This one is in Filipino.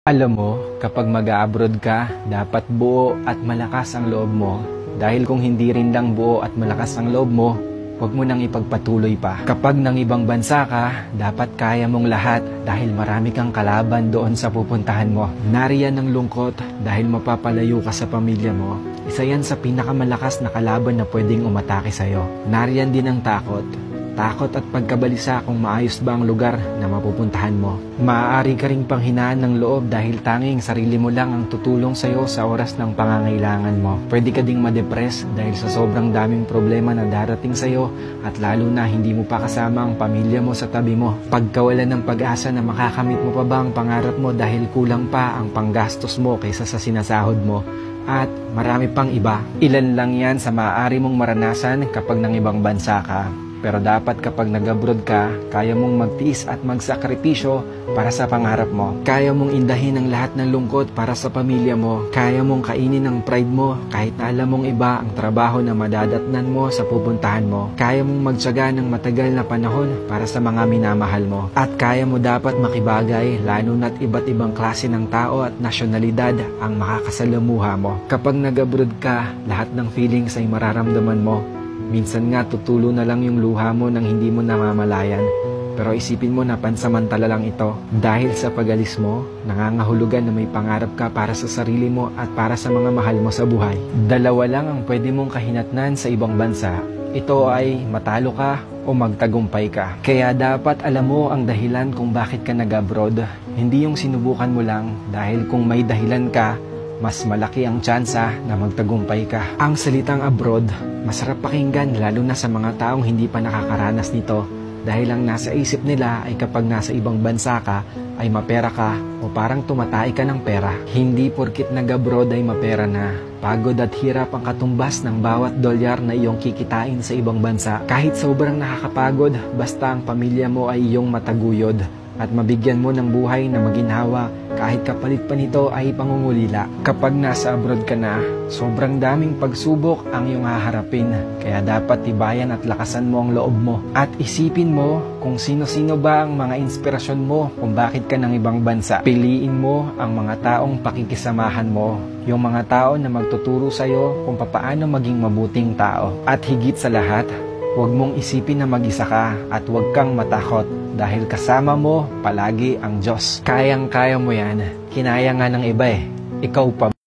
Alam mo, kapag mag-a-abroad ka, dapat buo at malakas ang loob mo. Dahil kung hindi rin lang buo at malakas ang loob mo, huwag mo nang ipagpatuloy pa. Kapag nang ibang bansa ka, dapat kaya mong lahat dahil marami kang kalaban doon sa pupuntahan mo. Nariyan ang lungkot dahil mapapalayo ka sa pamilya mo. Isa yan sa pinakamalakas na kalaban na pwedeng umatake sa'yo. Nariyan din ang takot. Takot at pagkabalisa kung maayos ba ang lugar na mapupuntahan mo. Maaari ka ring panghinaan ng loob dahil tanging sarili mo lang ang tutulong sa'yo sa oras ng pangangailangan mo. Pwede ka ding madepress dahil sa sobrang daming problema na darating sa'yo at lalo na hindi mo pa kasama ang pamilya mo sa tabi mo. Pagkawalan ng pag-asa na makakamit mo pa ba ang pangarap mo dahil kulang pa ang panggastos mo kaysa sa sinasahod mo. At marami pang iba. Ilan lang yan sa maaari mong maranasan kapag nang ibang bansa ka. Pero dapat kapag nag-abroad ka, kaya mong magtiis at magsakripisyo para sa pangarap mo. Kaya mong indahin ang lahat ng lungkot para sa pamilya mo. Kaya mong kainin ang pride mo kahit na alam mong iba ang trabaho na madadatnan mo sa pupuntahan mo. Kaya mong magtiyaga ng matagal na panahon para sa mga minamahal mo. At kaya mo dapat makibagay lalo na't iba't ibang klase ng tao at nasyonalidad ang makakasalamuha mo. Kapag nag-abroad ka, lahat ng feelings ay mararamdaman mo. Minsan nga tutulo na lang yung luha mo nang hindi mo namamalayan. Pero isipin mo na pansamantala lang ito. Dahil sa pag-alis mo, nangangahulugan na may pangarap ka para sa sarili mo at para sa mga mahal mo sa buhay. Dalawa lang ang pwede mong kahinatnan sa ibang bansa. Ito ay matalo ka o magtagumpay ka. Kaya dapat alam mo ang dahilan kung bakit ka nag-abroad. Hindi yung sinubukan mo lang dahil kung may dahilan ka, mas malaki ang tsansa na magtagumpay ka. Ang salitang abroad, masarap pakinggan lalo na sa mga taong hindi pa nakakaranas nito dahil ang nasa isip nila ay kapag nasa ibang bansa ka ay mapera ka o parang tumatay ka ng pera. Hindi porkit nag-abroad ay mapera na. Pagod at hirap ang katumbas ng bawat dolyar na iyong kikitain sa ibang bansa. Kahit sobrang nakakapagod, basta ang pamilya mo ay iyong mataguyod at mabigyan mo ng buhay na maginhawa kahit kapalit pa nito ay pangungulila. Kapag nasa abroad ka na, sobrang daming pagsubok ang iyong haharapin. Kaya dapat tibayan at lakasan mo ang loob mo. At isipin mo kung sino-sino ba ang mga inspirasyon mo kung bakit ka ng ibang bansa. Piliin mo ang mga taong pakikisamahan mo. Yung mga tao na magtuturo sa'yo kung papaano maging mabuting tao. At higit sa lahat, huwag mong isipin na mag-isa ka at huwag kang matakot dahil kasama mo palagi ang Diyos. Kayang-kaya mo yan. Kinaya nga ng iba eh. Ikaw pa.